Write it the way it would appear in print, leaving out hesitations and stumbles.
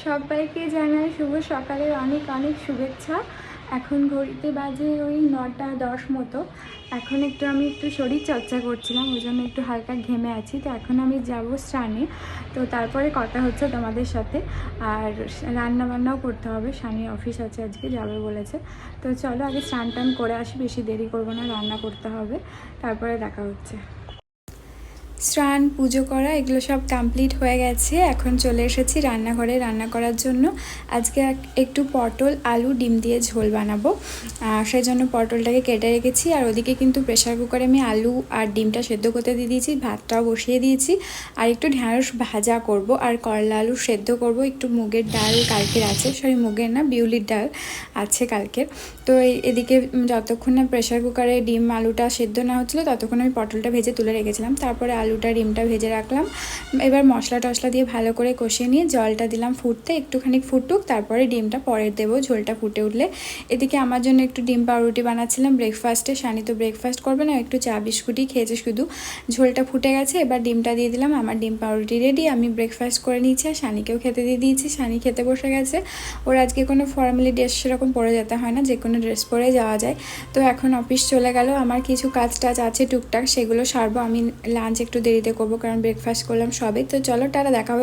সবাইকে জানাই শুভ সকালের অনেক অনেক শুভেচ্ছা। এখন ঘড়িতে বাজে ওই 9টা 10 মতো। এখন আমি একটু শরীর চর্চা করছিলাম, ওই জন্য একটু হালকা ঘেমে আছি। তো এখন আমি যাব স্নানে, তো তারপরে কথা হচ্ছে তোমাদের সাথে। আর রান্না বান্নাও করতে হবে, স্বামী অফিস আছে, আজকে যাবে বলেছে। তো চলো আগে স্নান টান করে আসি, বেশি দেরি করবো না, রান্না করতে হবে, তারপরে দেখা হচ্ছে। স্নান পুজো করা এগুলো সব কমপ্লিট হয়ে গেছে। এখন চলে এসেছি রান্নাঘরে রান্না করার জন্য। আজকে একটু পটল আলু ডিম দিয়ে ঝোল বানাবো, সেই জন্য পটলটাকে কেটে রেখেছি। আর ওদিকে কিন্তু প্রেশার কুকারে আমি আলু আর ডিমটা সেদ্ধ করতে দিয়ে দিয়েছি, ভাতটাও বসিয়ে দিয়েছি। আর একটু ঢ্যাঁড়স ভাজা করব আর করলা আলু সেদ্ধ করব। একটু মুগের ডাল কালকের আছে, মুগের না বিউলির ডাল আছে কালকের। তো এদিকে যতক্ষণ না প্রেশার কুকারে ডিম আলুটা সেদ্ধ না হচ্ছিলো, ততক্ষণ আমি পটলটা ভেজে তুলে রেখেছিলাম। তারপরে আলুটা ডিমটা ভেজে রাখলাম। এবার মশলা টশলা দিয়ে ভালো করে কষিয়ে নিয়ে জলটা দিলাম ফুটতে, একটুখানি ফুটুক, তারপরে ডিমটা পরে দেবো ঝোলটা ফুটে উঠলে। এদিকে আমার জন্য একটু ডিম পাউরুটি বানাচ্ছিলাম ব্রেকফাস্টে। শানি তো ব্রেকফাস্ট করবে না, একটু চা বিস্কুটই খেয়েছে শুধু। ঝোলটা ফুটে গেছে, এবার ডিমটা দিয়ে দিলাম। আমার ডিম পাউরুটি রেডি, আমি ব্রেকফাস্ট করে নিয়েছি আর শানিকেও খেতে দিয়ে দিয়েছি। শানি খেতে বসে গেছে। ওর আজকে কোনো ফর্মালি ড্রেস সেরকম পরে যেতে হয় না, যে কোনো ড্রেস পরে যাওয়া যায়। তো এখন অফিস চলে গেল। আমার কিছু কাজ টাজ আছে টুকটাক, সেগুলো সারবো। আমি লাঞ্চ একটু দেরিতে করবো, কারণ ব্রেকফাস্ট করলাম সবে। তো চলো, টাটা, দেখা হবে।